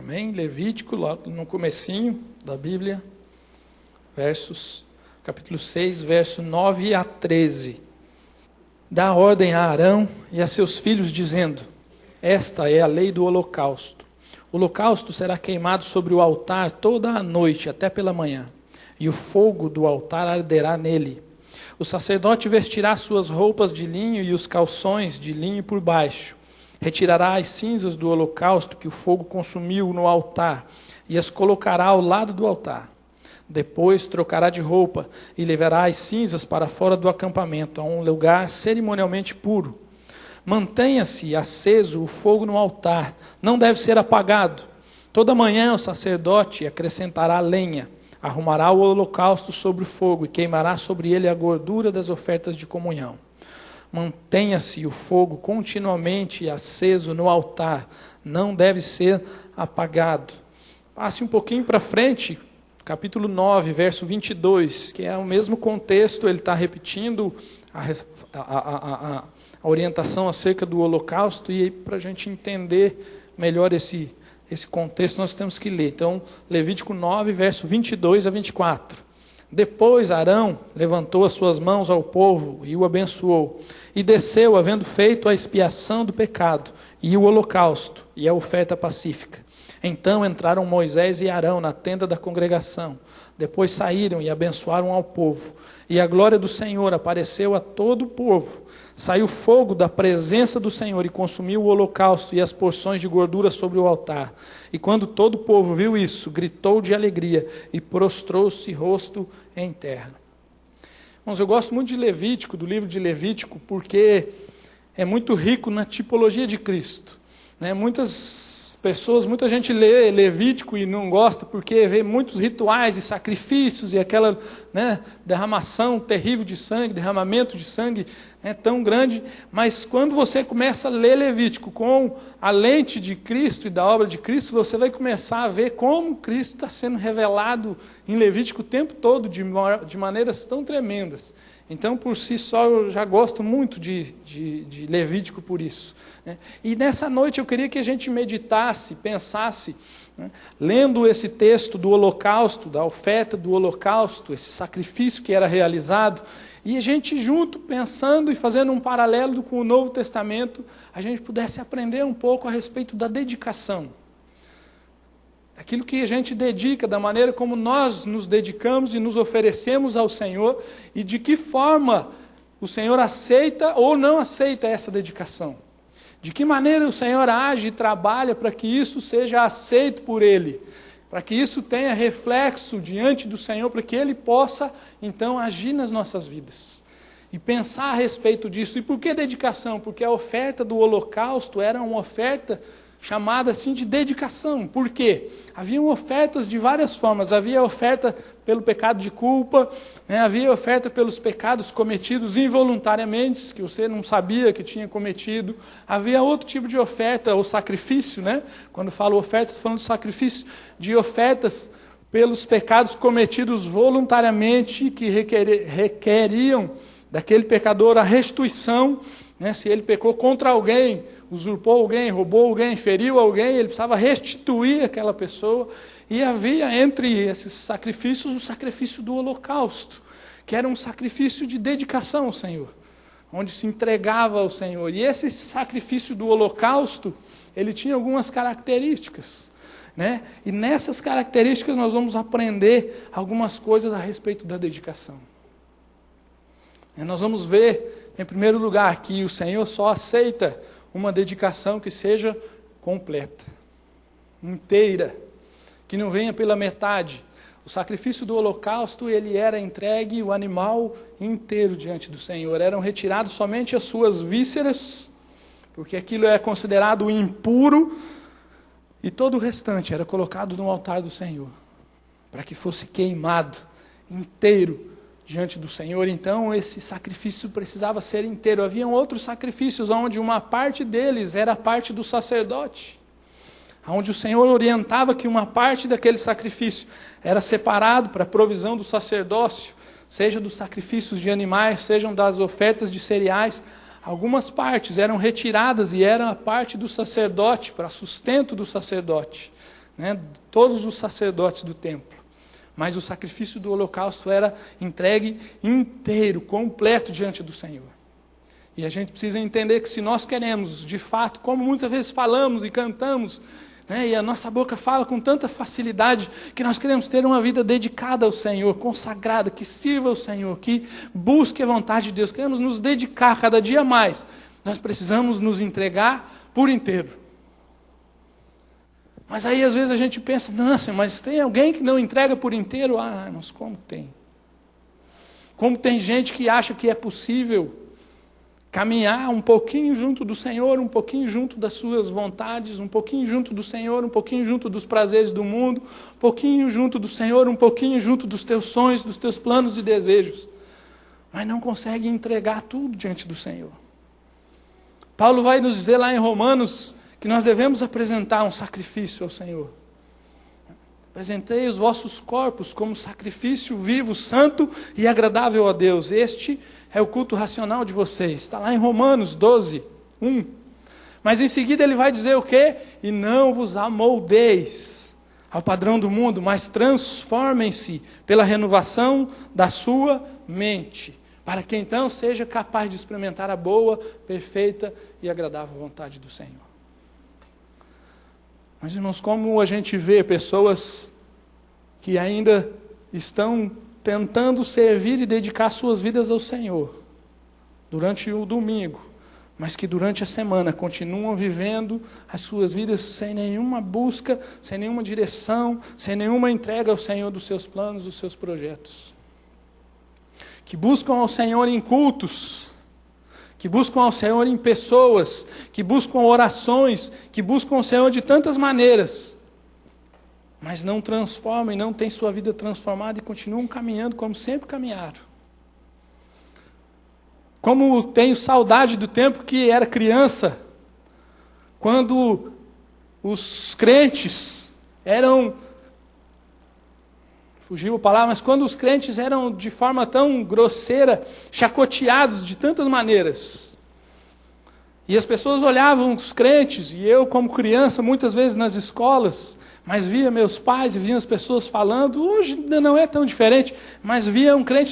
Amém? Levítico, lá no comecinho da Bíblia, capítulo 6, verso 9 a 13. Dá ordem a Arão e a seus filhos, dizendo: esta é a lei do holocausto. O holocausto será queimado sobre o altar toda a noite, até pela manhã, e o fogo do altar arderá nele. O sacerdote vestirá suas roupas de linho e os calções de linho por baixo. Retirará as cinzas do holocausto que o fogo consumiu no altar e as colocará ao lado do altar. Depois trocará de roupa e levará as cinzas para fora do acampamento, a um lugar cerimonialmente puro. Mantenha-se aceso o fogo no altar, não deve ser apagado. Toda manhã o sacerdote acrescentará lenha, arrumará o holocausto sobre o fogo e queimará sobre ele a gordura das ofertas de comunhão. Mantenha-se o fogo continuamente aceso no altar, não deve ser apagado. Passe um pouquinho para frente, capítulo 9, verso 22, que é o mesmo contexto, ele está repetindo a orientação acerca do holocausto, e para a gente entender melhor esse contexto, nós temos que ler. Então, Levítico 9, verso 22 a 24. Depois Arão levantou as suas mãos ao povo e o abençoou, e desceu, havendo feito a expiação do pecado, e o holocausto, e a oferta pacífica. Então entraram Moisés e Arão na tenda da congregação. Depois saíram e abençoaram ao povo. E a glória do Senhor apareceu a todo o povo. Saiu fogo da presença do Senhor e consumiu o holocausto e as porções de gordura sobre o altar. E quando todo o povo viu isso, gritou de alegria e prostrou-se rosto em terra. Irmãos, eu gosto muito de Levítico, do livro de Levítico, porque é muito rico na tipologia de Cristo. Muita gente lê Levítico e não gosta porque vê muitos rituais e sacrifícios e aquela derramação terrível de sangue, derramamento de sangue tão grande. Mas quando você começa a ler Levítico com a lente de Cristo e da obra de Cristo, você vai começar a ver como Cristo está sendo revelado em Levítico o tempo todo, de maneiras tão tremendas. Então, por si só, eu já gosto muito de Levítico por isso. E nessa noite eu queria que a gente meditasse, pensasse, lendo esse texto do holocausto, da oferta do holocausto, esse sacrifício que era realizado, e a gente junto, pensando e fazendo um paralelo com o Novo Testamento, a gente pudesse aprender um pouco a respeito da dedicação. Aquilo que a gente dedica, da maneira como nós nos dedicamos e nos oferecemos ao Senhor, e de que forma o Senhor aceita ou não aceita essa dedicação. De que maneira o Senhor age e trabalha para que isso seja aceito por Ele, para que isso tenha reflexo diante do Senhor, para que Ele possa, então, agir nas nossas vidas. E pensar a respeito disso. E por que dedicação? Porque a oferta do holocausto era uma oferta chamada assim de dedicação. Por quê? Haviam ofertas de várias formas. Havia oferta pelo pecado de culpa, havia oferta pelos pecados cometidos involuntariamente, que você não sabia que tinha cometido. Havia outro tipo de oferta, o sacrifício, Quando falo oferta, estou falando de sacrifício, de ofertas pelos pecados cometidos voluntariamente, que requeriam daquele pecador a restituição. Se ele pecou contra alguém, usurpou alguém, roubou alguém, feriu alguém, ele precisava restituir aquela pessoa. E havia entre esses sacrifícios o sacrifício do holocausto, que era um sacrifício de dedicação ao Senhor, onde se entregava ao Senhor. E esse sacrifício do holocausto, ele tinha algumas características. E nessas características nós vamos aprender algumas coisas a respeito da dedicação. Nós vamos ver, em primeiro lugar, que o Senhor só aceita uma dedicação que seja completa, inteira, que não venha pela metade. O sacrifício do holocausto, ele era entregue o animal inteiro diante do Senhor. Eram retirados somente as suas vísceras, porque aquilo é considerado impuro, e todo o restante era colocado no altar do Senhor, para que fosse queimado inteiro diante do Senhor. Então esse sacrifício precisava ser inteiro. Haviam outros sacrifícios onde uma parte deles era a parte do sacerdote, onde o Senhor orientava que uma parte daquele sacrifício era separado para a provisão do sacerdócio, seja dos sacrifícios de animais, sejam das ofertas de cereais. Algumas partes eram retiradas e eram a parte do sacerdote, para sustento do sacerdote. né, todos os sacerdotes do templo. Mas o sacrifício do holocausto era entregue inteiro, completo diante do Senhor. E a gente precisa entender que se nós queremos, de fato, como muitas vezes falamos e cantamos, né, e a nossa boca fala com tanta facilidade, que nós queremos ter uma vida dedicada ao Senhor, consagrada, que sirva ao Senhor, que busque a vontade de Deus, queremos nos dedicar cada dia mais, nós precisamos nos entregar por inteiro. Mas aí às vezes a gente pensa, nossa, mas tem alguém que não entrega por inteiro? Ah, mas como tem? Como tem gente que acha que é possível caminhar um pouquinho junto do Senhor, um pouquinho junto das suas vontades, um pouquinho junto do Senhor, um pouquinho junto dos prazeres do mundo, um pouquinho junto do Senhor, um pouquinho junto dos teus sonhos, dos teus planos e desejos, mas não consegue entregar tudo diante do Senhor. Paulo vai nos dizer lá em Romanos que nós devemos apresentar um sacrifício ao Senhor. Apresentei os vossos corpos como sacrifício vivo, santo e agradável a Deus. Este é o culto racional de vocês. Está lá em Romanos 12, 1. Mas em seguida ele vai dizer o quê? E não vos amoldeis ao padrão do mundo, mas transformem-se pela renovação da sua mente, para que então seja capaz de experimentar a boa, perfeita e agradável vontade do Senhor. Mas, irmãos, como a gente vê pessoas que ainda estão tentando servir e dedicar suas vidas ao Senhor durante o domingo, mas que durante a semana continuam vivendo as suas vidas sem nenhuma busca, sem nenhuma direção, sem nenhuma entrega ao Senhor dos seus planos, dos seus projetos. Que buscam ao Senhor em cultos, que buscam ao Senhor em pessoas, que buscam orações, que buscam ao Senhor de tantas maneiras, mas não transformam e não têm sua vida transformada e continuam caminhando como sempre caminharam. Como tenho saudade do tempo que era criança, quando os crentes eram, fugiu a palavra, mas quando os crentes eram de forma tão grosseira, chacoteados de tantas maneiras. E as pessoas olhavam os crentes, e eu como criança, muitas vezes nas escolas, mas via meus pais e via as pessoas falando, hoje ainda não é tão diferente, mas via um crente,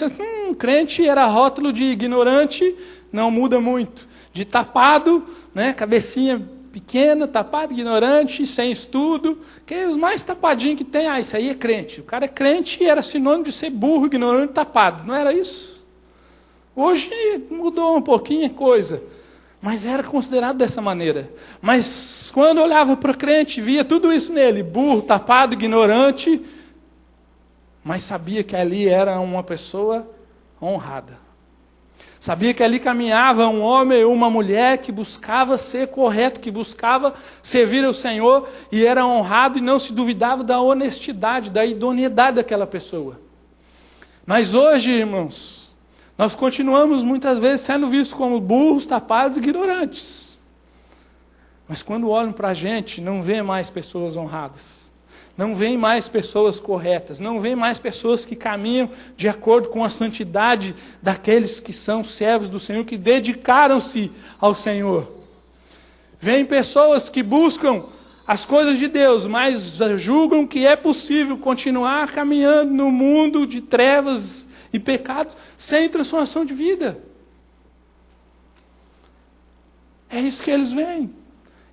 crente era rótulo de ignorante, não muda muito, de tapado, né, cabecinha pequena, tapado, ignorante, sem estudo, que é os mais tapadinhos que tem, isso aí é crente. O cara é crente e era sinônimo de ser burro, ignorante, tapado, não era isso? Hoje mudou um pouquinho a coisa, mas era considerado dessa maneira. Mas quando eu olhava para o crente, via tudo isso nele, burro, tapado, ignorante, mas sabia que ali era uma pessoa honrada. Sabia que ali caminhava um homem ou uma mulher que buscava ser correto, que buscava servir ao Senhor e era honrado e não se duvidava da honestidade, da idoneidade daquela pessoa. Mas hoje, irmãos, nós continuamos muitas vezes sendo vistos como burros, tapados e ignorantes. Mas quando olham para a gente, não vê mais pessoas honradas. Não vê mais pessoas corretas. Não vê mais pessoas que caminham de acordo com a santidade daqueles que são servos do Senhor, que dedicaram-se ao Senhor. Vêm pessoas que buscam as coisas de Deus, mas julgam que é possível continuar caminhando no mundo de trevas e pecados sem transformação de vida. É isso que eles veem.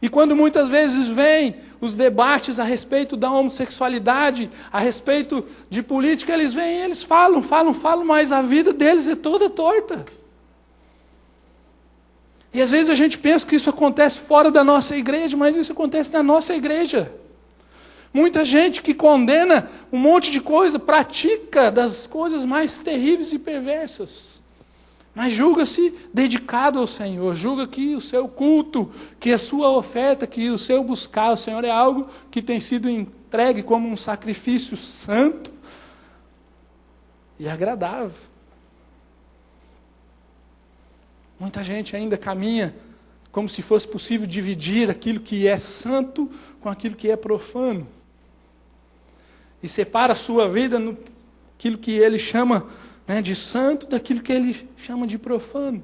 E quando muitas vezes vêm os debates a respeito da homossexualidade, a respeito de política, eles vêm e eles falam, mas a vida deles é toda torta. E às vezes a gente pensa que isso acontece fora da nossa igreja, mas isso acontece na nossa igreja. Muita gente que condena um monte de coisa, pratica das coisas mais terríveis e perversas. Mas julga-se dedicado ao Senhor, julga que o seu culto, que a sua oferta, que o seu buscar ao Senhor é algo que tem sido entregue como um sacrifício santo e agradável. Muita gente ainda caminha como se fosse possível dividir aquilo que é santo com aquilo que é profano. E separa a sua vida naquilo que ele chama, né, de santo daquilo que ele chama de profano.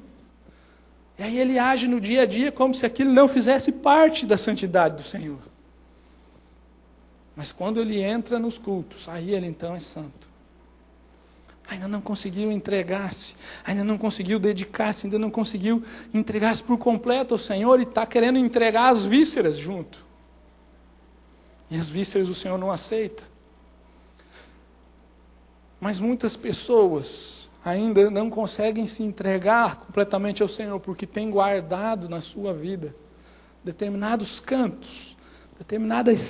E aí ele age no dia a dia como se aquilo não fizesse parte da santidade do Senhor. Mas quando ele entra nos cultos, aí ele então é santo. Ainda não conseguiu entregar-se, ainda não conseguiu dedicar-se, ainda não conseguiu entregar-se por completo ao Senhor e está querendo entregar as vísceras junto. E as vísceras o Senhor não aceita. Mas muitas pessoas ainda não conseguem se entregar completamente ao Senhor, porque têm guardado na sua vida determinados cantos, determinadas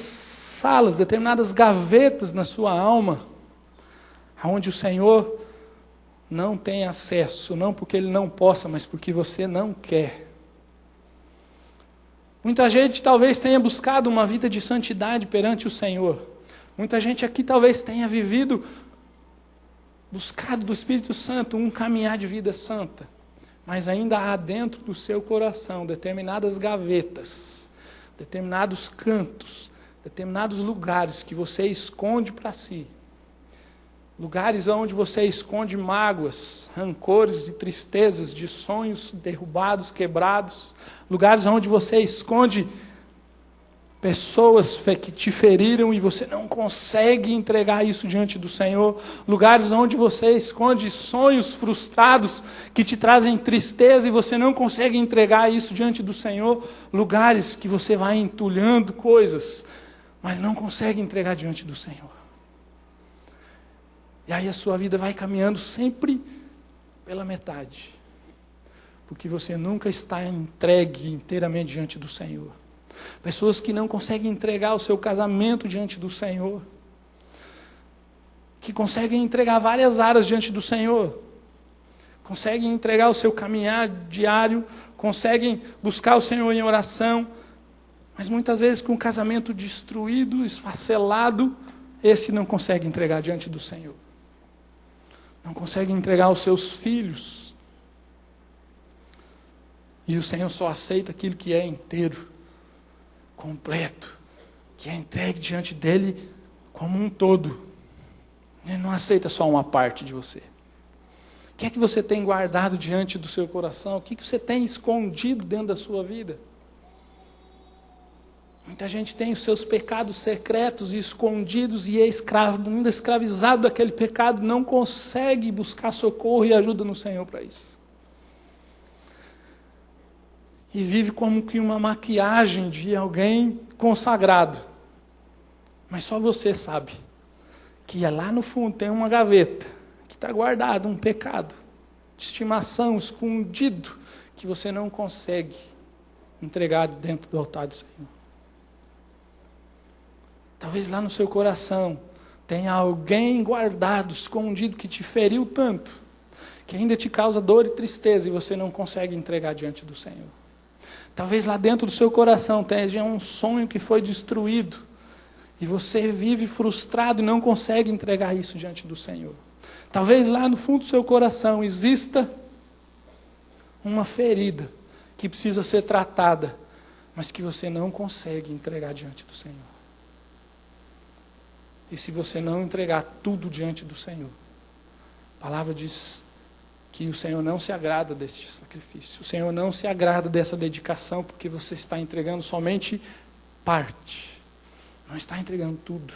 salas, determinadas gavetas na sua alma, aonde o Senhor não tem acesso, não porque Ele não possa, mas porque você não quer. Muita gente talvez tenha buscado uma vida de santidade perante o Senhor. Muita gente aqui talvez tenha buscado do Espírito Santo um caminhar de vida santa. Mas ainda há dentro do seu coração determinadas gavetas, determinados cantos, determinados lugares que você esconde para si. Lugares onde você esconde mágoas, rancores e tristezas de sonhos derrubados, quebrados. Lugares onde você esconde pessoas que te feriram e você não consegue entregar isso diante do Senhor. Lugares onde você esconde sonhos frustrados que te trazem tristeza e você não consegue entregar isso diante do Senhor. Lugares que você vai entulhando coisas, mas não consegue entregar diante do Senhor. E aí a sua vida vai caminhando sempre pela metade. Porque você nunca está entregue inteiramente diante do Senhor. Pessoas que não conseguem entregar o seu casamento diante do Senhor. Que conseguem entregar várias áreas diante do Senhor. Conseguem entregar o seu caminhar diário. Conseguem buscar o Senhor em oração. Mas muitas vezes com o casamento destruído, esfacelado, esse não consegue entregar diante do Senhor. Não consegue entregar os seus filhos. E o Senhor só aceita aquilo que é inteiro, completo, que é entregue diante dEle como um todo. Ele não aceita só uma parte de você. O que é que você tem guardado diante do seu coração? O que você tem escondido dentro da sua vida? Muita gente tem os seus pecados secretos e escondidos e é ainda escravizado daquele pecado, não consegue buscar socorro e ajuda no Senhor para isso. E vive como que uma maquiagem de alguém consagrado. Mas só você sabe que lá no fundo tem uma gaveta que está guardado, um pecado de estimação, escondido, que você não consegue entregar dentro do altar do Senhor. Talvez lá no seu coração tenha alguém guardado, escondido, que te feriu tanto, que ainda te causa dor e tristeza e você não consegue entregar diante do Senhor. Talvez lá dentro do seu coração tenha um sonho que foi destruído e você vive frustrado e não consegue entregar isso diante do Senhor. Talvez lá no fundo do seu coração exista uma ferida que precisa ser tratada, mas que você não consegue entregar diante do Senhor. E se você não entregar tudo diante do Senhor, a palavra diz que o Senhor não se agrada deste sacrifício. O Senhor não se agrada dessa dedicação, porque você está entregando somente parte. Não está entregando tudo.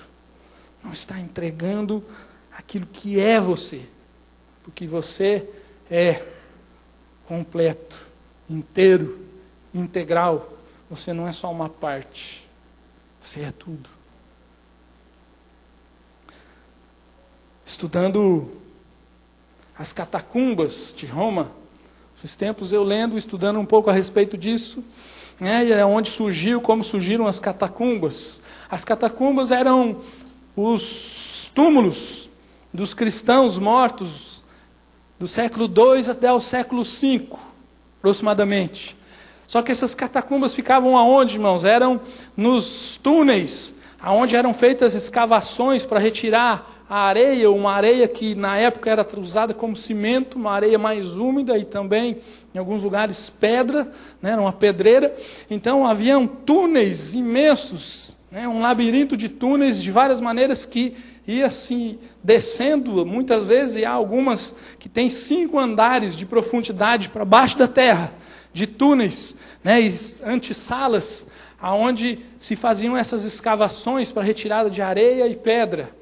Não está entregando aquilo que é você. Porque você é completo, inteiro, integral. Você não é só uma parte. Você é tudo. Estudando as catacumbas de Roma, esses tempos eu lendo, estudando um pouco a respeito disso, né, e é onde surgiu, como surgiram as catacumbas. As catacumbas eram os túmulos dos cristãos mortos do século II até o século V, aproximadamente. Só que essas catacumbas ficavam aonde, irmãos? Eram nos túneis, aonde eram feitas escavações para retirar a areia, uma areia que na época era usada como cimento, uma areia mais úmida e também, em alguns lugares, pedra, né, era uma pedreira. Então haviam túneis imensos, né, um labirinto de túneis de várias maneiras que ia assim descendo, muitas vezes, e há algumas que têm 5 andares de profundidade para baixo da terra, de túneis, né, e antessalas, aonde se faziam essas escavações para retirada de areia e pedra.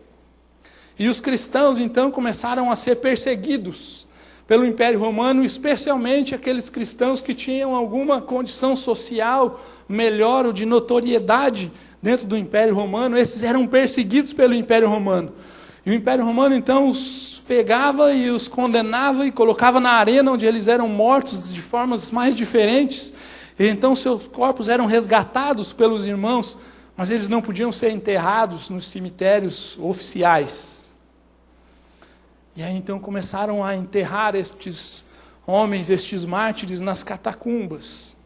E os cristãos então começaram a ser perseguidos pelo Império Romano, especialmente aqueles cristãos que tinham alguma condição social melhor ou de notoriedade dentro do Império Romano. Esses eram perseguidos pelo Império Romano. E o Império Romano então os pegava e os condenava e colocava na arena onde eles eram mortos de formas mais diferentes. E então seus corpos eram resgatados pelos irmãos, mas eles não podiam ser enterrados nos cemitérios oficiais. E aí então começaram a enterrar estes homens, estes mártires nas catacumbas.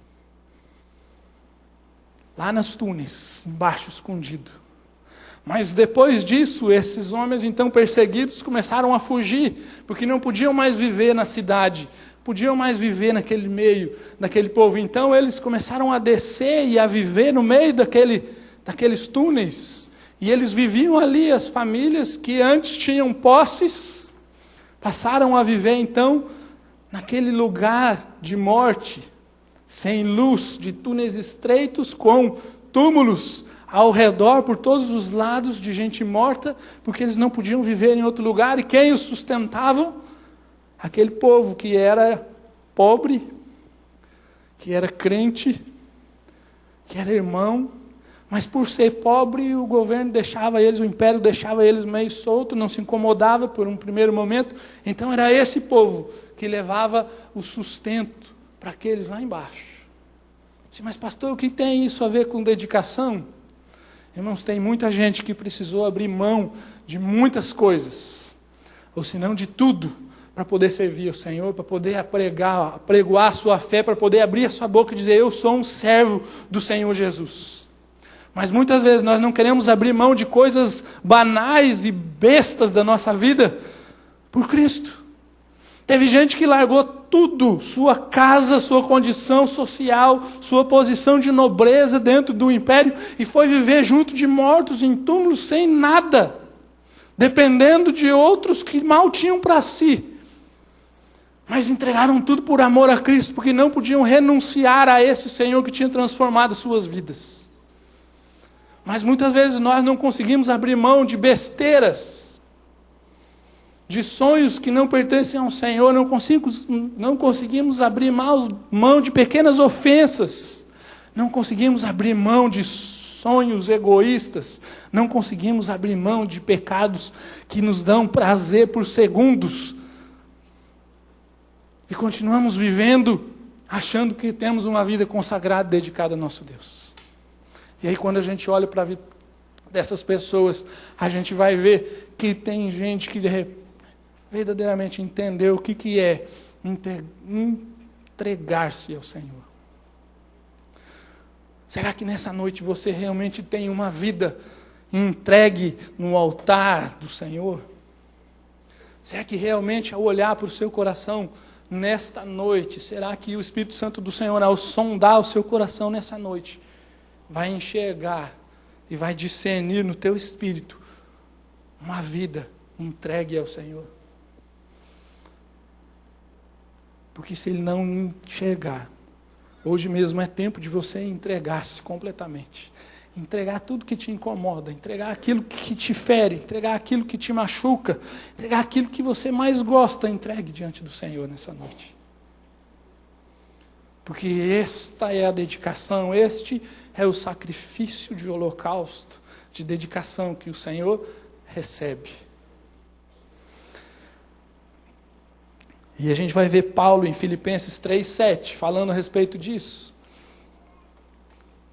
Lá nas túneis, embaixo, escondido. Mas depois disso, esses homens então perseguidos começaram a fugir, porque não podiam mais viver na cidade, podiam mais viver naquele meio, daquele povo. Então eles começaram a descer e a viver no meio daqueles túneis. E eles viviam ali, as famílias que antes tinham posses, passaram a viver então naquele lugar de morte, sem luz, de túneis estreitos, com túmulos ao redor, por todos os lados, de gente morta, porque eles não podiam viver em outro lugar. E quem os sustentavam? Aquele povo que era pobre, que era crente, que era irmão, mas por ser pobre, o governo deixava eles, o império deixava eles meio solto, não se incomodava por um primeiro momento. Então era esse povo que levava o sustento para aqueles lá embaixo. Mas pastor, o que tem isso a ver com dedicação? Irmãos, tem muita gente que precisou abrir mão de muitas coisas, ou se não de tudo, para poder servir ao Senhor, para poder apregoar a sua fé, para poder abrir a sua boca e dizer, eu sou um servo do Senhor Jesus. Mas muitas vezes nós não queremos abrir mão de coisas banais e bestas da nossa vida por Cristo. Teve gente que largou tudo, sua casa, sua condição social, sua posição de nobreza dentro do império, e foi viver junto de mortos em túmulos sem nada, dependendo de outros que mal tinham para si. Mas entregaram tudo por amor a Cristo, porque não podiam renunciar a esse Senhor que tinha transformado suas vidas. Mas muitas vezes nós não conseguimos abrir mão de besteiras, de sonhos que não pertencem ao Senhor, não conseguimos abrir mão de pequenas ofensas, não conseguimos abrir mão de sonhos egoístas, não conseguimos abrir mão de pecados que nos dão prazer por segundos, e continuamos vivendo achando que temos uma vida consagrada, dedicada ao nosso Deus. E aí quando a gente olha para a vida dessas pessoas, a gente vai ver que tem gente que verdadeiramente entendeu o que é entregar-se ao Senhor. Será que nessa noite você realmente tem uma vida entregue no altar do Senhor? Será que realmente ao olhar para o seu coração nesta noite, será que o Espírito Santo do Senhor, ao sondar o seu coração nessa noite, vai enxergar e vai discernir no teu espírito uma vida entregue ao Senhor? Porque se Ele não enxergar, hoje mesmo é tempo de você entregar-se completamente. Entregar tudo que te incomoda, entregar aquilo que te fere, entregar aquilo que te machuca, entregar aquilo que você mais gosta, entregue diante do Senhor nessa noite. Porque esta é a dedicação, este é o sacrifício de holocausto, de dedicação que o Senhor recebe. E a gente vai ver Paulo em Filipenses 3:7, falando a respeito disso.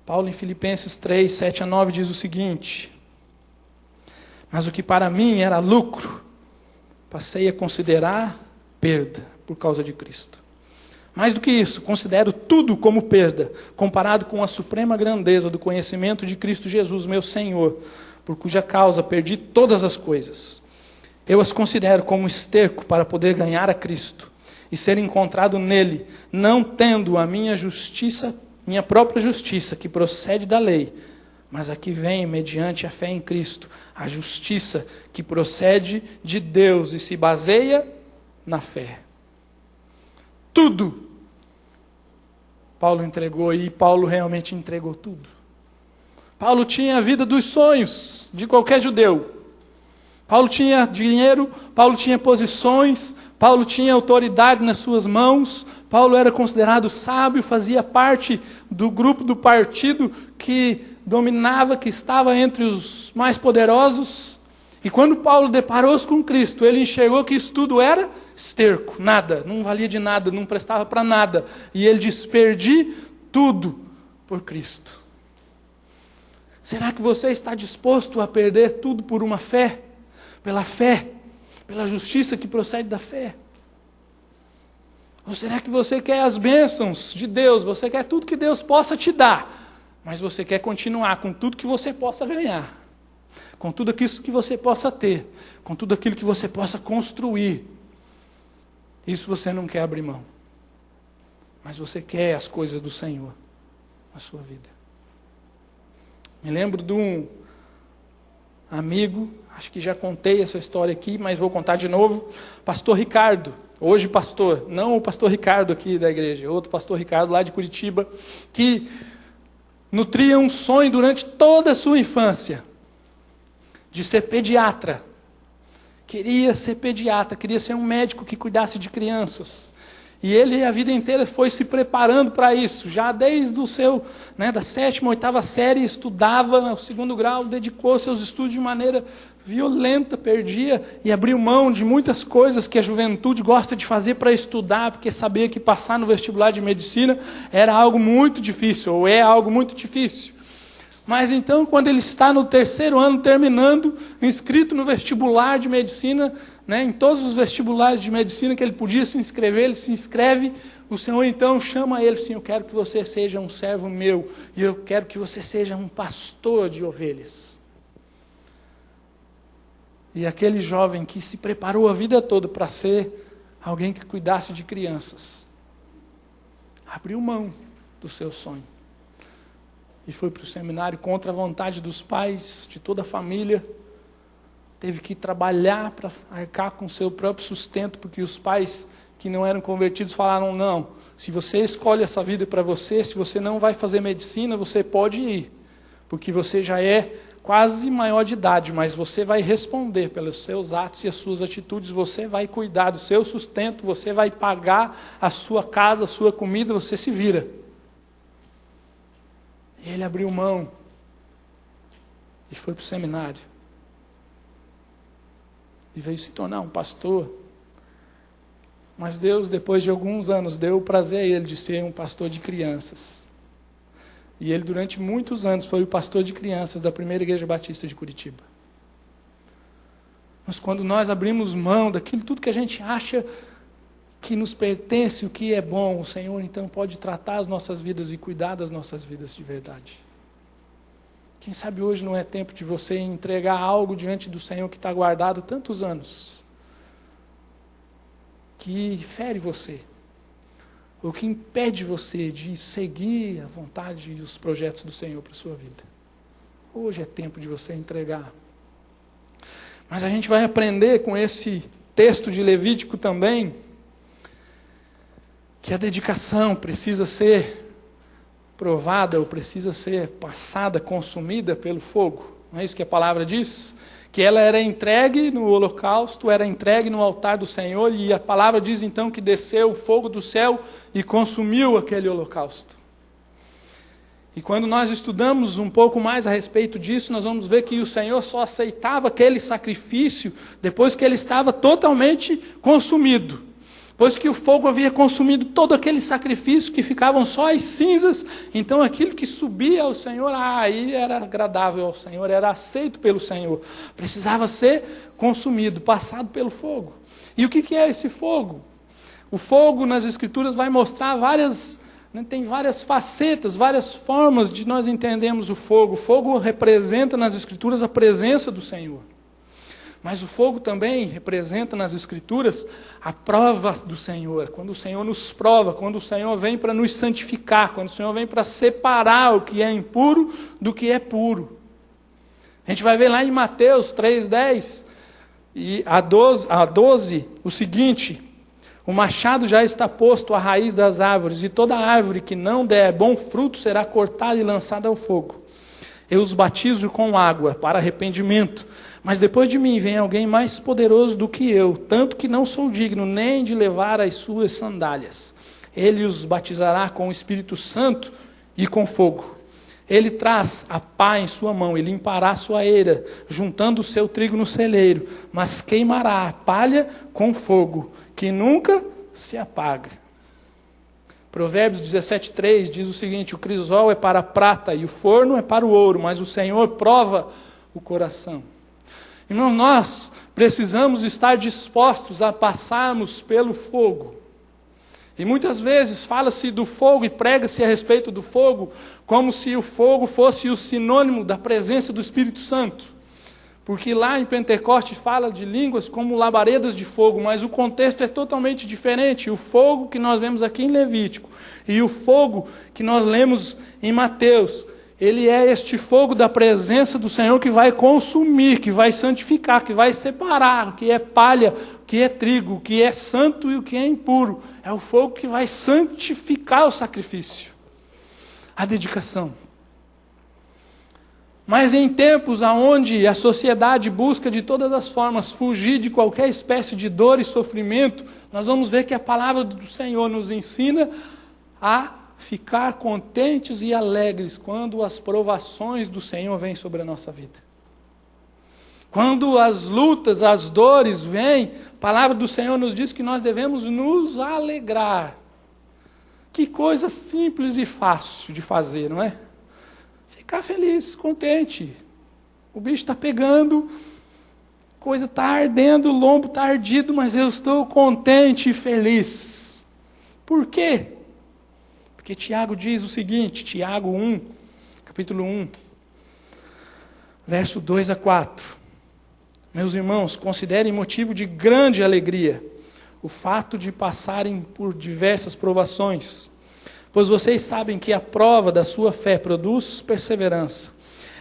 Paulo em Filipenses 3:7-9 diz o seguinte: mas o que para mim era lucro, passei a considerar perda por causa de Cristo. Mais do que isso, considero tudo como perda, comparado com a suprema grandeza do conhecimento de Cristo Jesus, meu Senhor, por cuja causa perdi todas as coisas. Eu as considero como esterco para poder ganhar a Cristo e ser encontrado nele, não tendo a minha justiça, minha própria justiça, que procede da lei, mas a que vem mediante a fé em Cristo, a justiça que procede de Deus e se baseia na fé. Tudo Paulo entregou, e Paulo realmente entregou tudo. Paulo tinha a vida dos sonhos de qualquer judeu. Paulo tinha dinheiro, Paulo tinha posições, Paulo tinha autoridade nas suas mãos, Paulo era considerado sábio, fazia parte do grupo do partido que dominava, que estava entre os mais poderosos. E quando Paulo deparou-se com Cristo, ele enxergou que isso tudo era esterco, nada, não valia de nada, não prestava para nada. E ele disse: perdi tudo por Cristo. Será que você está disposto a perder tudo por uma fé? Pela fé, pela justiça que procede da fé? Ou será que você quer as bênçãos de Deus, você quer tudo que Deus possa te dar, mas você quer continuar com tudo que você possa ganhar, com tudo aquilo que você possa ter, com tudo aquilo que você possa construir? Isso você não quer abrir mão, mas você quer as coisas do Senhor na sua vida. Me lembro de um amigo, acho que já contei essa história aqui, mas vou contar de novo. Pastor Ricardo, hoje pastor, não o pastor Ricardo aqui da igreja, outro pastor Ricardo lá de Curitiba, que nutria um sonho durante toda a sua infância, de ser pediatra. Queria ser pediatra, queria ser um médico que cuidasse de crianças. E ele a vida inteira foi se preparando para isso. Já desde o seu, da 7ª, 8ª série, estudava no 2º grau, dedicou seus estudos de maneira violenta, perdia e abriu mão de muitas coisas que a juventude gosta de fazer para estudar, porque sabia que passar no vestibular de medicina era algo muito difícil, ou é algo muito difícil. Mas então, quando ele está no 3º ano, terminando, inscrito no vestibular de medicina, em todos os vestibulares de medicina que ele podia se inscrever, ele se inscreve. O Senhor então chama ele assim: eu quero que você seja um servo meu, e eu quero que você seja um pastor de ovelhas. E aquele jovem que se preparou a vida toda para ser alguém que cuidasse de crianças, abriu mão do seu sonho e foi para o seminário contra a vontade dos pais, de toda a família. Teve que trabalhar para arcar com o seu próprio sustento, porque os pais que não eram convertidos falaram: não, se você escolhe essa vida para você, se você não vai fazer medicina, você pode ir, porque você já é quase maior de idade, mas você vai responder pelos seus atos e as suas atitudes, você vai cuidar do seu sustento, você vai pagar a sua casa, a sua comida, você se vira. E ele abriu mão e foi para o seminário. E veio se tornar um pastor. Mas Deus, depois de alguns anos, deu o prazer a ele de ser um pastor de crianças. E ele, durante muitos anos, foi o pastor de crianças da primeira igreja batista de Curitiba. Mas quando nós abrimos mão daquilo tudo que a gente acha que nos pertence, o que é bom, o Senhor então pode tratar as nossas vidas e cuidar das nossas vidas de verdade. Quem sabe hoje não é tempo de você entregar algo diante do Senhor que está guardado tantos anos, que fere você, ou que impede você de seguir a vontade e os projetos do Senhor para a sua vida. Hoje é tempo de você entregar. Mas a gente vai aprender com esse texto de Levítico também, que a dedicação precisa ser provada, ou precisa ser passada, consumida pelo fogo. Não é isso que a palavra diz? Que ela era entregue no holocausto, era entregue no altar do Senhor, e a palavra diz então que desceu o fogo do céu e consumiu aquele holocausto. E quando nós estudamos um pouco mais a respeito disso, nós vamos ver que o Senhor só aceitava aquele sacrifício depois que ele estava totalmente consumido. Pois que o fogo havia consumido todo aquele sacrifício, que ficavam só as cinzas, então aquilo que subia ao Senhor, aí era agradável ao Senhor, era aceito pelo Senhor. Precisava ser consumido, passado pelo fogo. E o que é esse fogo? O fogo nas Escrituras vai mostrar tem várias facetas, várias formas de nós entendermos o fogo. O fogo representa nas Escrituras a presença do Senhor. Mas o fogo também representa nas Escrituras a prova do Senhor. Quando o Senhor nos prova, quando o Senhor vem para nos santificar, quando o Senhor vem para separar o que é impuro do que é puro. A gente vai ver lá em Mateus 3:10 e a 12 o seguinte: o machado já está posto à raiz das árvores, e toda árvore que não der bom fruto será cortada e lançada ao fogo. Eu os batizo com água para arrependimento, mas depois de mim vem alguém mais poderoso do que eu, tanto que não sou digno nem de levar as suas sandálias. Ele os batizará com o Espírito Santo e com fogo. Ele traz a pá em sua mão e limpará sua eira, juntando o seu trigo no celeiro, mas queimará a palha com fogo, que nunca se apaga. Provérbios 17:3 diz o seguinte: o crisol é para a prata e o forno é para o ouro, mas o Senhor prova o coração. Irmãos, nós precisamos estar dispostos a passarmos pelo fogo. E muitas vezes fala-se do fogo e prega-se a respeito do fogo como se o fogo fosse o sinônimo da presença do Espírito Santo. Porque lá em Pentecostes fala de línguas como labaredas de fogo, mas o contexto é totalmente diferente. O fogo que nós vemos aqui em Levítico e o fogo que nós lemos em Mateus, ele é este fogo da presença do Senhor que vai consumir, que vai santificar, que vai separar o que é palha, o que é trigo, o que é santo e o que é impuro. É o fogo que vai santificar o sacrifício, a dedicação. Mas em tempos onde a sociedade busca de todas as formas fugir de qualquer espécie de dor e sofrimento, nós vamos ver que a palavra do Senhor nos ensina a ficar contentes e alegres quando as provações do Senhor vêm sobre a nossa vida. Quando as lutas, as dores vêm, a palavra do Senhor nos diz que nós devemos nos alegrar. Que coisa simples e fácil de fazer, não é? Ficar feliz, contente. O bicho está pegando, a coisa está ardendo, o lombo está ardido, mas eu estou contente e feliz. Por quê? Porque Tiago diz o seguinte, Tiago 1, capítulo 1, verso 2 a 4. Meus irmãos, considerem motivo de grande alegria o fato de passarem por diversas provações, pois vocês sabem que a prova da sua fé produz perseverança.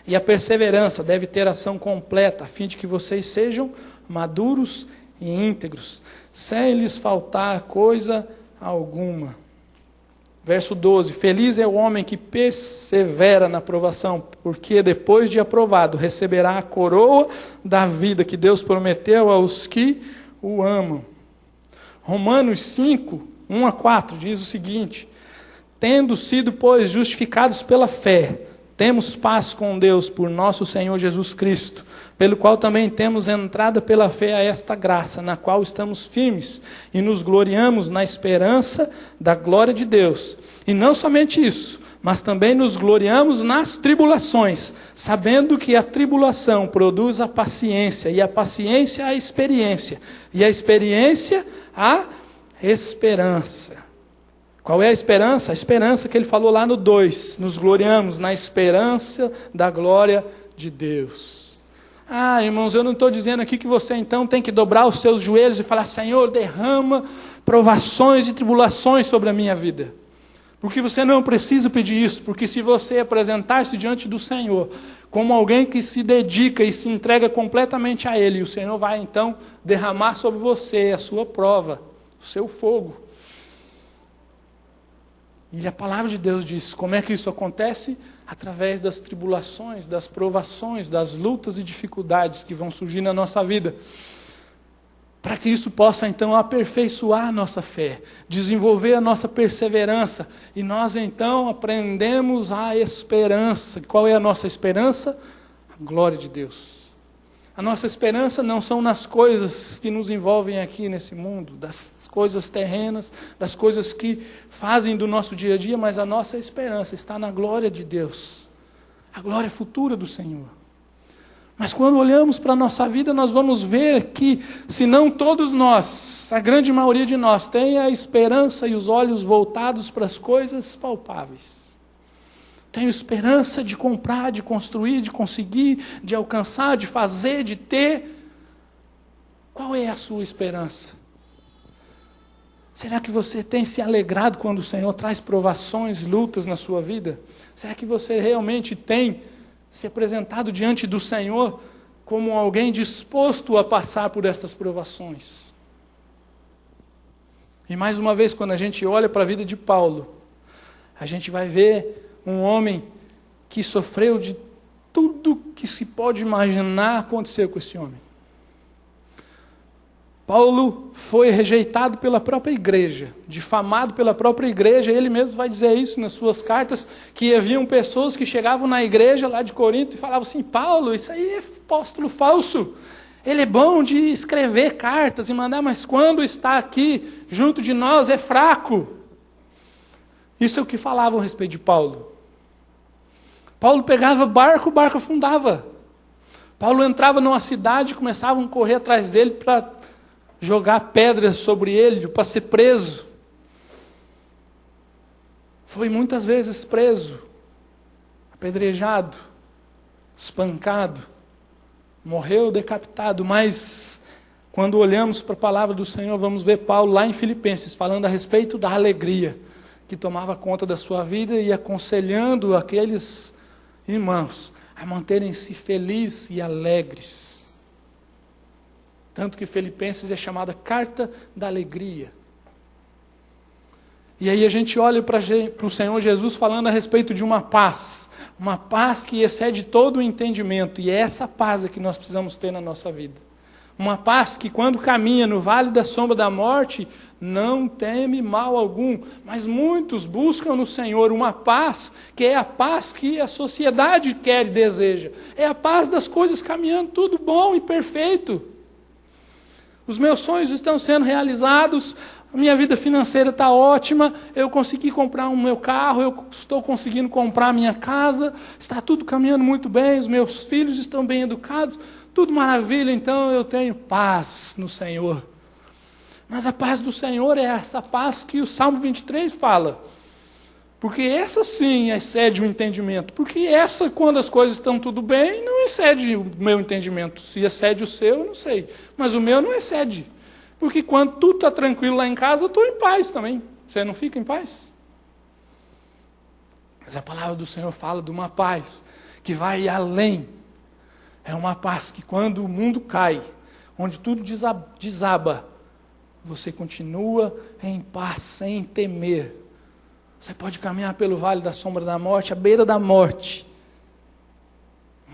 E a perseverança deve ter ação completa, a fim de que vocês sejam maduros e íntegros, sem lhes faltar coisa alguma. Verso 12, feliz é o homem que persevera na provação, porque depois de aprovado receberá a coroa da vida que Deus prometeu aos que o amam. Romanos 5, 1 a 4 diz o seguinte: tendo sido, pois, justificados pela fé, temos paz com Deus por nosso Senhor Jesus Cristo, pelo qual também temos entrada pela fé a esta graça, na qual estamos firmes e nos gloriamos na esperança da glória de Deus. E não somente isso, mas também nos gloriamos nas tribulações, sabendo que a tribulação produz a paciência, e a paciência a experiência, e a experiência a esperança. Qual é a esperança? A esperança que ele falou lá no 2. Nos gloriamos na esperança da glória de Deus. Ah, irmãos, eu não estou dizendo aqui que você então tem que dobrar os seus joelhos e falar: Senhor, derrama provações e tribulações sobre a minha vida. Porque você não precisa pedir isso, porque se você apresentar-se diante do Senhor como alguém que se dedica e se entrega completamente a Ele, o Senhor vai então derramar sobre você a sua prova, o seu fogo. E a palavra de Deus diz, como é que isso acontece? Através das tribulações, das provações, das lutas e dificuldades que vão surgir na nossa vida. Para que isso possa então aperfeiçoar a nossa fé, desenvolver a nossa perseverança. E nós então aprendemos a esperança. Qual é a nossa esperança? A glória de Deus. A nossa esperança não são nas coisas que nos envolvem aqui nesse mundo, das coisas terrenas, das coisas que fazem do nosso dia a dia, mas a nossa esperança está na glória de Deus, a glória futura do Senhor. Mas quando olhamos para a nossa vida, nós vamos ver que, se não todos nós, a grande maioria de nós, tem a esperança e os olhos voltados para as coisas palpáveis. Tenho esperança de comprar, de construir, de conseguir, de alcançar, de fazer, de ter. Qual é a sua esperança? Será que você tem se alegrado quando o Senhor traz provações, lutas na sua vida? Será que você realmente tem se apresentado diante do Senhor como alguém disposto a passar por essas provações? E mais uma vez, quando a gente olha para a vida de Paulo, a gente vai ver um homem que sofreu de Tudo que se pode imaginar aconteceu com esse homem. Paulo foi rejeitado pela própria igreja, difamado pela própria igreja, ele mesmo vai dizer isso nas suas cartas, que haviam pessoas que chegavam na igreja lá de Corinto e falavam assim: Paulo, isso aí é apóstolo falso, ele é bom de escrever cartas e mandar, mas quando está aqui junto de nós é fraco. Isso é o que falavam a respeito de Paulo. Paulo pegava barco, o barco afundava. Paulo entrava numa cidade e começavam a correr atrás dele para jogar pedras sobre ele, para ser preso. Foi muitas vezes preso, apedrejado, espancado, morreu decapitado, mas quando olhamos para a palavra do Senhor, vamos ver Paulo lá em Filipenses, falando a respeito da alegria que tomava conta da sua vida e aconselhando aqueles irmãos a manterem-se felizes e alegres. Tanto que Filipenses é chamada carta da alegria. E aí a gente olha para o Senhor Jesus falando a respeito de uma paz que excede todo o entendimento, e é essa paz que nós precisamos ter na nossa vida. Uma paz que quando caminha no vale da sombra da morte, não teme mal algum, mas muitos buscam no Senhor uma paz, que é a paz que a sociedade quer e deseja. É a paz das coisas caminhando tudo bom e perfeito. Os meus sonhos estão sendo realizados, a minha vida financeira está ótima, eu consegui comprar o meu carro, eu estou conseguindo comprar a minha casa, está tudo caminhando muito bem, os meus filhos estão bem educados, tudo maravilha, então eu tenho paz no Senhor. Mas a paz do Senhor é essa paz que o Salmo 23 fala. Porque essa sim excede o entendimento. Porque essa, quando as coisas estão tudo bem, não excede o meu entendimento. Se excede o seu, eu não sei. Mas o meu não excede. Porque quando tudo está tranquilo lá em casa, eu estou em paz também. Você não fica em paz? Mas a palavra do Senhor fala de uma paz que vai além. É uma paz que quando o mundo cai, onde tudo desaba, você continua em paz, sem temer. Você pode caminhar pelo vale da sombra da morte, à beira da morte,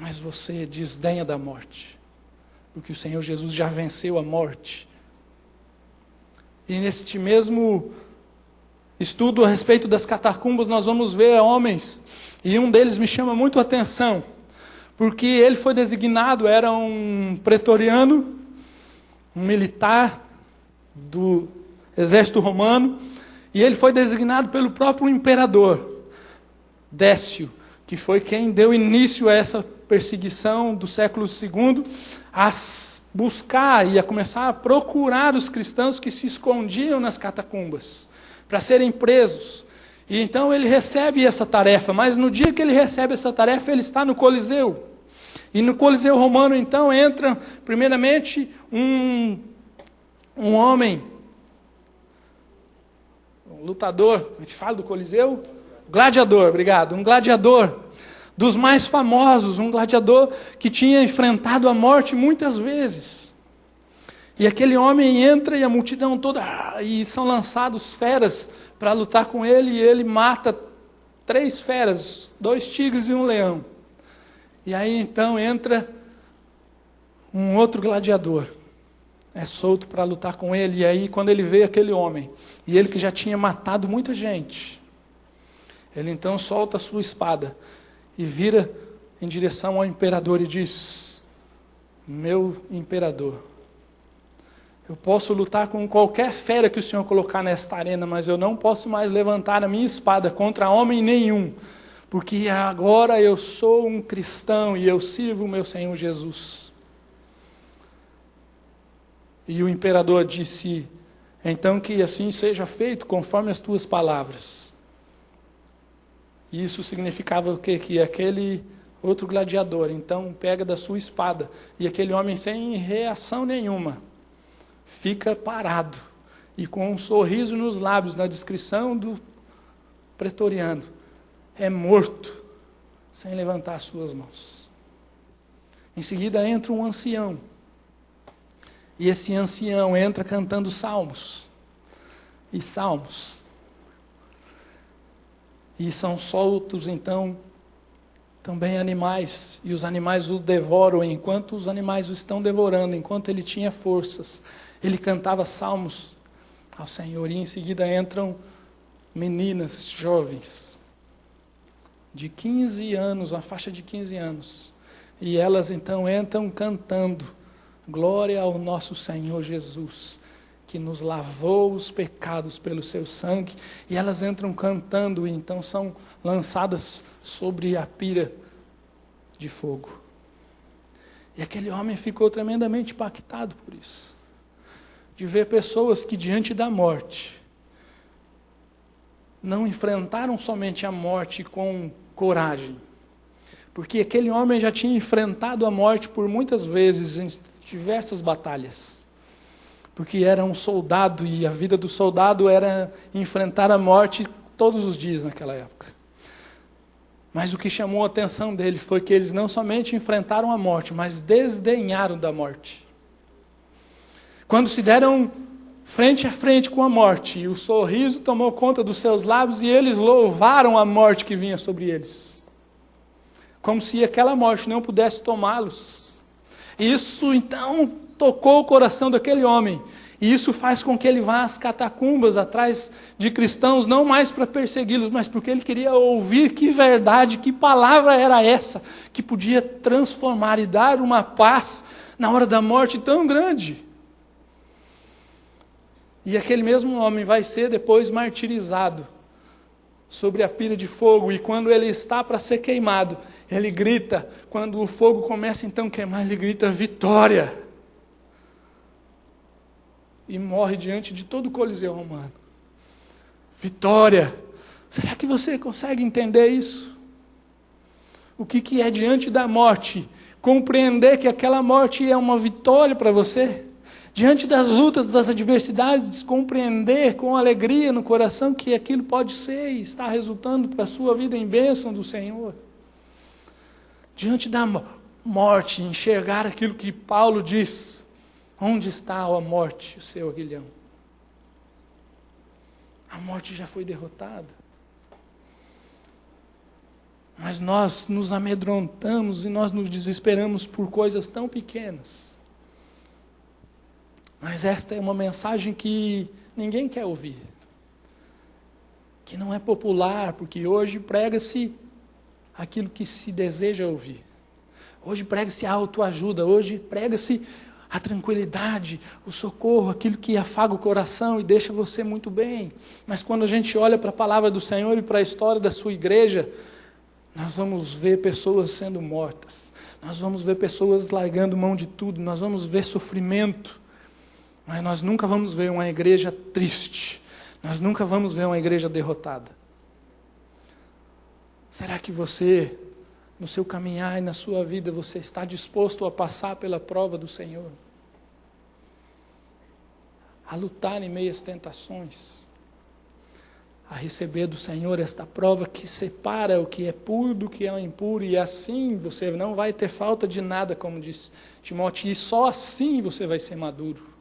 mas você desdenha da morte, porque o Senhor Jesus já venceu a morte. E neste mesmo estudo a respeito das catacumbas, nós vamos ver homens, e um deles me chama muito a atenção, porque ele foi designado, era um pretoriano, um militar do exército romano, e ele foi designado pelo próprio imperador, Décio, que foi quem deu início a essa perseguição do século II, a buscar e a começar a procurar os cristãos que se escondiam nas catacumbas, para serem presos. E então ele recebe essa tarefa, mas no dia que ele recebe essa tarefa, ele está no Coliseu. E no Coliseu romano, então, entra, primeiramente, um homem, lutador, a gente fala do Coliseu, gladiador, obrigado, um gladiador dos mais famosos, um gladiador que tinha enfrentado a morte muitas vezes. E aquele homem entra e a multidão toda, e são lançados feras para lutar com ele, e ele mata 3 feras, 2 tigres e um leão. E aí então entra um outro gladiador, é solto para lutar com ele, e aí quando ele vê aquele homem, e ele que já tinha matado muita gente, ele então solta a sua espada, e vira em direção ao imperador e diz: meu imperador, eu posso lutar com qualquer fera que o Senhor colocar nesta arena, mas eu não posso mais levantar a minha espada contra homem nenhum, porque agora eu sou um cristão e eu sirvo o meu Senhor Jesus. E o imperador disse: então que assim seja feito conforme as tuas palavras. E isso significava o quê? Que aquele outro gladiador então pega da sua espada, e aquele homem sem reação nenhuma fica parado e com um sorriso nos lábios, na descrição do pretoriano, é morto sem levantar as suas mãos. Em seguida entra um ancião, e esse ancião entra cantando salmos e salmos, e são soltos então também animais, e os animais o devoram. Enquanto os animais o estão devorando, enquanto ele tinha forças, ele cantava salmos ao Senhor. E em seguida entram meninas jovens, de 15 anos, uma faixa de 15 anos. E elas então entram cantando: glória ao nosso Senhor Jesus, que nos lavou os pecados pelo seu sangue. E elas entram cantando, e então são lançadas sobre a pira de fogo. E aquele homem ficou tremendamente impactado por isso, de ver pessoas que diante da morte não enfrentaram somente a morte com coragem, porque aquele homem já tinha enfrentado a morte por muitas vezes em diversas batalhas, porque era um soldado, e a vida do soldado era enfrentar a morte todos os dias naquela época. Mas o que chamou a atenção dele foi que eles não somente enfrentaram a morte, mas desdenharam da morte. Quando se deram frente a frente com a morte, e o sorriso tomou conta dos seus lábios, e eles louvaram a morte que vinha sobre eles, como se aquela morte não pudesse tomá-los. Isso então tocou o coração daquele homem, e isso faz com que ele vá às catacumbas atrás de cristãos, não mais para persegui-los, mas porque ele queria ouvir que verdade, que palavra era essa, que podia transformar e dar uma paz na hora da morte tão grande. E aquele mesmo homem vai ser depois martirizado sobre a pira de fogo, e quando ele está para ser queimado, ele grita, quando o fogo começa então a queimar, ele grita: vitória! E morre diante de todo o Coliseu romano. Vitória! Será que você consegue entender isso? O que é diante da morte? Compreender que aquela morte é uma vitória para você? Diante das lutas, das adversidades, compreender com alegria no coração que aquilo pode ser e está resultando para a sua vida em bênção do Senhor. Diante da morte, enxergar aquilo que Paulo diz: onde está a morte, o seu aguilhão? A morte já foi derrotada. Mas nós nos amedrontamos e nós nos desesperamos por coisas tão pequenas. Mas esta é uma mensagem que ninguém quer ouvir, que não é popular, porque hoje prega-se aquilo que se deseja ouvir. Hoje prega-se a autoajuda, hoje prega-se a tranquilidade, o socorro, aquilo que afaga o coração e deixa você muito bem. Mas quando a gente olha para a palavra do Senhor e para a história da sua igreja, nós vamos ver pessoas sendo mortas, nós vamos ver pessoas largando mão de tudo, nós vamos ver sofrimento. Mas nós nunca vamos ver uma igreja triste. Nós nunca vamos ver uma igreja derrotada. Será que você, no seu caminhar e na sua vida, você está disposto a passar pela prova do Senhor? A lutar em meio às tentações? A receber do Senhor esta prova que separa o que é puro do que é impuro, e assim você não vai ter falta de nada, como diz Timóteo, e só assim você vai ser maduro.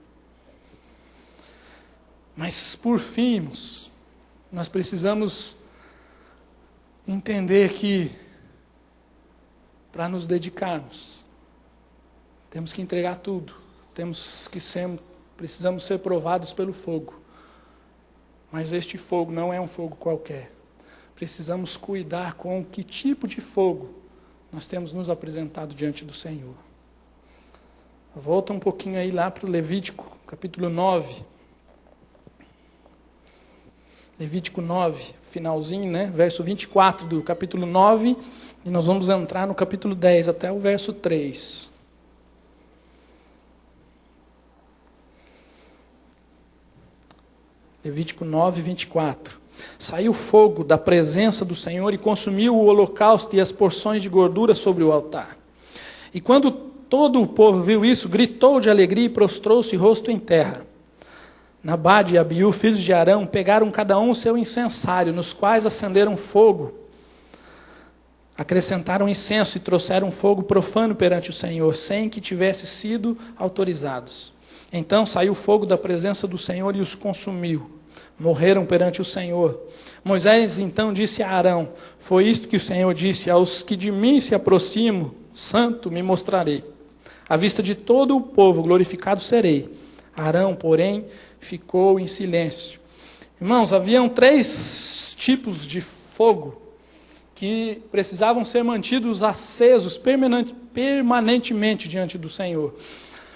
Mas, por fim, nós precisamos entender que, para nos dedicarmos, temos que entregar tudo, precisamos ser provados pelo fogo. Mas este fogo não é um fogo qualquer. Precisamos cuidar com que tipo de fogo nós temos nos apresentado diante do Senhor. Volta um pouquinho aí lá para o Levítico, capítulo 9. Levítico 9, finalzinho, verso 24 do capítulo 9, e nós vamos entrar no capítulo 10, até o verso 3. Levítico 9, 24. Saiu fogo da presença do Senhor e consumiu o holocausto e as porções de gordura sobre o altar. E quando todo o povo viu isso, gritou de alegria e prostrou-se rosto em terra. Nabade e Abiú, filhos de Arão, pegaram cada um o seu incensário, nos quais acenderam fogo, acrescentaram incenso e trouxeram fogo profano perante o Senhor, sem que tivesse sido autorizados. Então saiu fogo da presença do Senhor e os consumiu. morreram perante o Senhor. Moisés então disse a Arão: foi isto que o Senhor disse: aos que de mim se aproximam, santo me mostrarei. À vista de todo o povo glorificado serei. Arão, porém, ficou em silêncio. Irmãos, haviam 3 tipos de fogo que precisavam ser mantidos acesos permanentemente diante do Senhor.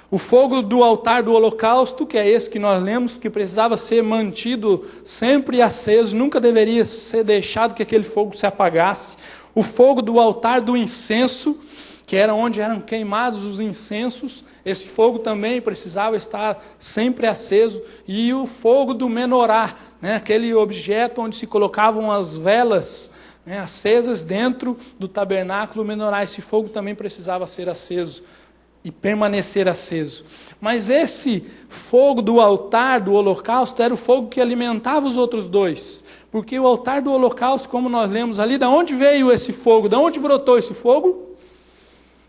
O fogo do altar do holocausto, que é esse que nós lemos, que precisava ser mantido sempre aceso, nunca deveria ser deixado que aquele fogo se apagasse. O fogo do altar do incenso, que era onde eram queimados os incensos, esse fogo também precisava estar sempre aceso. E o fogo do menorá, aquele objeto onde se colocavam as velas acesas dentro do tabernáculo menorá, esse fogo também precisava ser aceso e permanecer aceso. Mas esse fogo do altar do holocausto era o fogo que alimentava os outros 2. Porque o altar do holocausto, como nós lemos ali, da onde veio esse fogo? Da onde brotou esse fogo?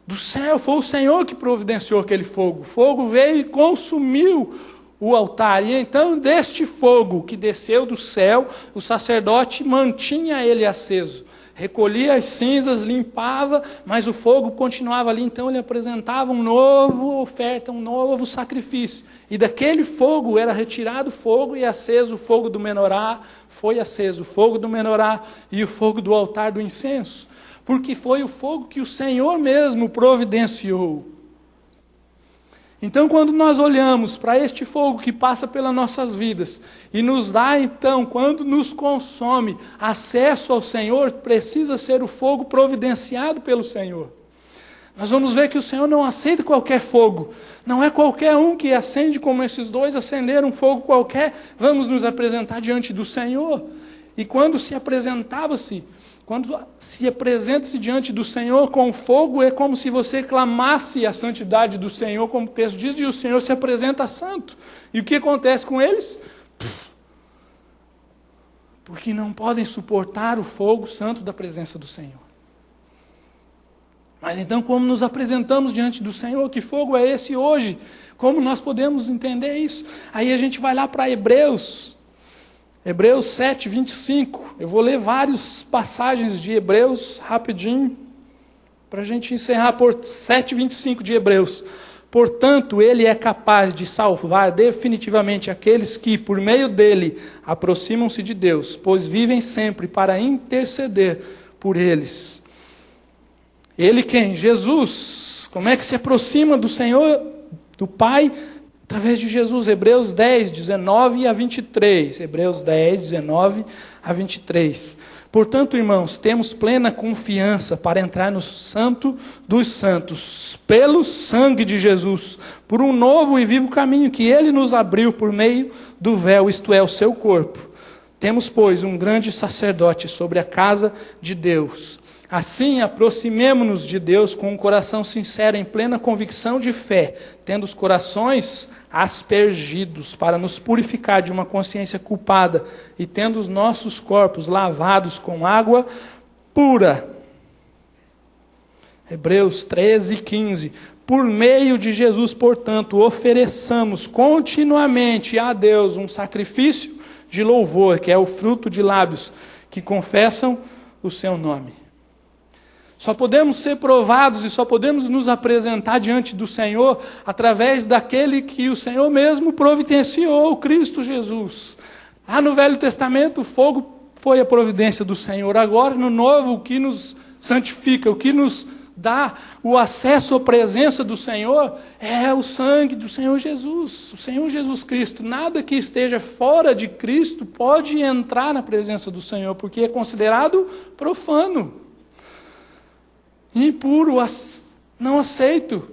Do céu. Foi o Senhor que providenciou aquele fogo. O fogo veio e consumiu o altar. E então, deste fogo que desceu do céu, o sacerdote mantinha ele aceso. Recolhia as cinzas, limpava, mas o fogo continuava ali. Então ele apresentava uma nova oferta, um novo sacrifício. E daquele fogo era retirado o fogo e aceso o fogo do menorá. Foi aceso o fogo do menorá e o fogo do altar do incenso. Porque foi o fogo que o Senhor mesmo providenciou. Então, quando nós olhamos para este fogo que passa pelas nossas vidas e nos dá, então, quando nos consome, acesso ao Senhor, precisa ser o fogo providenciado pelo Senhor. Nós vamos ver que o Senhor não aceita qualquer fogo. Não é qualquer um que acende como esses 2 acenderam um fogo qualquer. Vamos nos apresentar diante do Senhor. E quando se apresenta-se diante do Senhor com fogo, é como se você clamasse a santidade do Senhor, como o texto diz, e o Senhor se apresenta santo. E o que acontece com eles? Porque não podem suportar o fogo santo da presença do Senhor. Mas então, como nos apresentamos diante do Senhor? Que fogo é esse hoje? Como nós podemos entender isso? Aí a gente vai lá para Hebreus 7, 25. Eu vou ler várias passagens de Hebreus rapidinho, para a gente encerrar por 7, 25 de Hebreus. Portanto, ele é capaz de salvar definitivamente aqueles que, por meio dele, aproximam-se de Deus, pois vivem sempre para interceder por eles. Ele quem? Jesus. Como é que se aproxima do Senhor, do Pai? Através de Jesus. Hebreus 10, 19 a 23. Hebreus 10, 19 a 23. Portanto, irmãos, temos plena confiança para entrar no Santo dos Santos, pelo sangue de Jesus, por um novo e vivo caminho que Ele nos abriu por meio do véu, isto é, o seu corpo. Temos, pois, um grande sacerdote sobre a casa de Deus. Assim, aproximemo-nos de Deus com um coração sincero, em plena convicção de fé, tendo os corações aspergidos para nos purificar de uma consciência culpada e tendo os nossos corpos lavados com água pura. Hebreus 13, 15. Por meio de Jesus, portanto, ofereçamos continuamente a Deus um sacrifício de louvor, que é o fruto de lábios que confessam o seu nome. Só podemos ser provados e só podemos nos apresentar diante do Senhor através daquele que o Senhor mesmo providenciou, Cristo Jesus. Lá no Velho Testamento, o fogo foi a providência do Senhor. Agora, no Novo, o que nos santifica, o que nos dá o acesso à presença do Senhor é o sangue do Senhor Jesus, o Senhor Jesus Cristo. Nada que esteja fora de Cristo pode entrar na presença do Senhor, porque é considerado profano. Impuro, não aceito.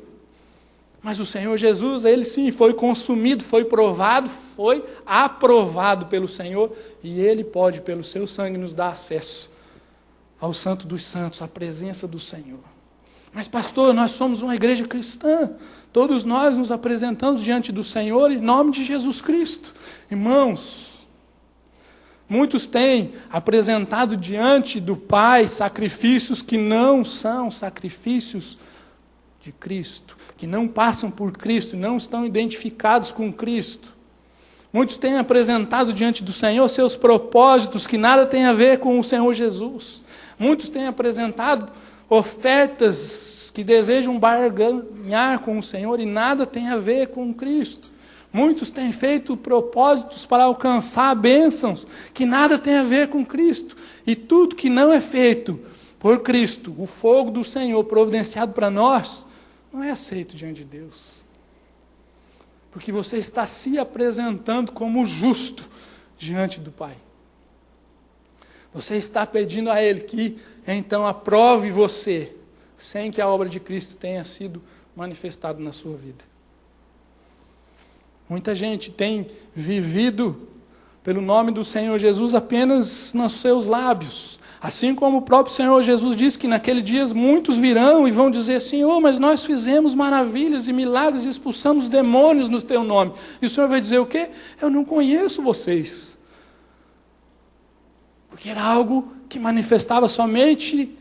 Mas o Senhor Jesus, Ele sim, foi consumido, foi provado, foi aprovado pelo Senhor, e Ele pode, pelo seu sangue, nos dar acesso ao Santo dos Santos, à presença do Senhor. Mas pastor, nós somos uma igreja cristã, todos nós nos apresentamos diante do Senhor em nome de Jesus Cristo. Irmãos, muitos têm apresentado diante do Pai sacrifícios que não são sacrifícios de Cristo, que não passam por Cristo, não estão identificados com Cristo. Muitos têm apresentado diante do Senhor seus propósitos que nada têm a ver com o Senhor Jesus. Muitos têm apresentado ofertas que desejam barganhar com o Senhor e nada tem a ver com Cristo. Muitos têm feito propósitos para alcançar bênçãos que nada tem a ver com Cristo. E tudo que não é feito por Cristo, o fogo do Senhor providenciado para nós, não é aceito diante de Deus. Porque você está se apresentando como justo diante do Pai. Você está pedindo a Ele que então aprove você, sem que a obra de Cristo tenha sido manifestada na sua vida. Muita gente tem vivido pelo nome do Senhor Jesus apenas nos seus lábios. Assim como o próprio Senhor Jesus disse que naquele dia muitos virão e vão dizer: Senhor, mas nós fizemos maravilhas e milagres e expulsamos demônios no teu nome. E o Senhor vai dizer o quê? Eu não conheço vocês. Porque era algo que manifestava somente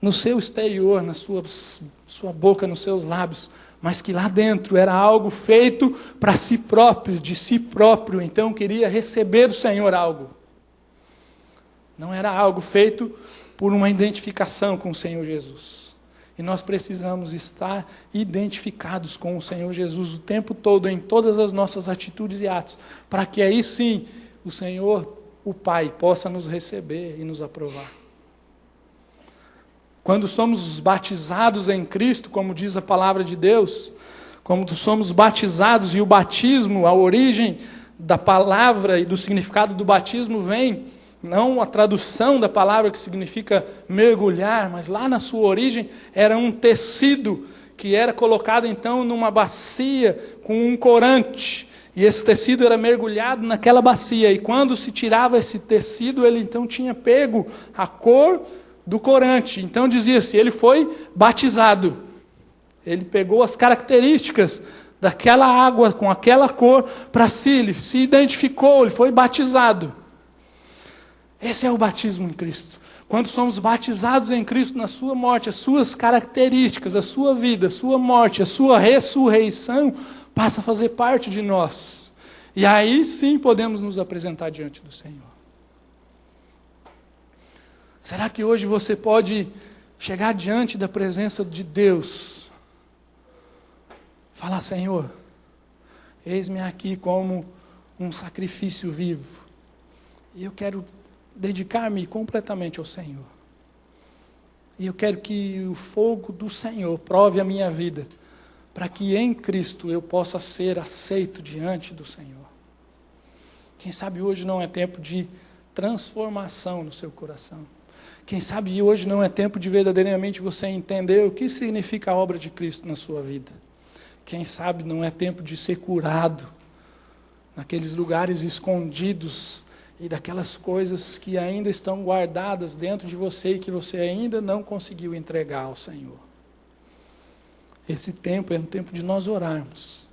no seu exterior, na sua boca, nos seus lábios, mas que lá dentro era algo feito para si próprio, de si próprio. Então queria receber do Senhor algo. Não era algo feito por uma identificação com o Senhor Jesus. E nós precisamos estar identificados com o Senhor Jesus o tempo todo, em todas as nossas atitudes e atos, para que aí sim o Senhor, o Pai, possa nos receber e nos aprovar. Quando somos batizados em Cristo, como diz a palavra de Deus, quando somos batizados, e o batismo, a origem da palavra e do significado do batismo vem, não a tradução da palavra que significa mergulhar, mas lá na sua origem era um tecido que era colocado então numa bacia com um corante, e esse tecido era mergulhado naquela bacia, e quando se tirava esse tecido, ele então tinha pego a cor do corante. Então dizia-se, ele foi batizado. Ele pegou as características daquela água com aquela cor para si, ele se identificou, ele foi batizado. Esse é o batismo em Cristo. Quando somos batizados em Cristo na sua morte, as suas características, a sua vida, a sua morte, a sua ressurreição passa a fazer parte de nós. E aí sim podemos nos apresentar diante do Senhor. Será que hoje você pode chegar diante da presença de Deus? Falar: Senhor, eis-me aqui como um sacrifício vivo. E eu quero dedicar-me completamente ao Senhor. E eu quero que o fogo do Senhor prove a minha vida, para que em Cristo eu possa ser aceito diante do Senhor. Quem sabe hoje não é tempo de transformação no seu coração. Quem sabe hoje não é tempo de verdadeiramente você entender o que significa a obra de Cristo na sua vida. Quem sabe não é tempo de ser curado naqueles lugares escondidos e daquelas coisas que ainda estão guardadas dentro de você e que você ainda não conseguiu entregar ao Senhor. Esse tempo é um tempo de nós orarmos.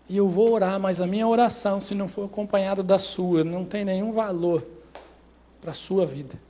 E eu vou orar, mas a minha oração, se não for acompanhada da sua, não tem nenhum valor para a sua vida.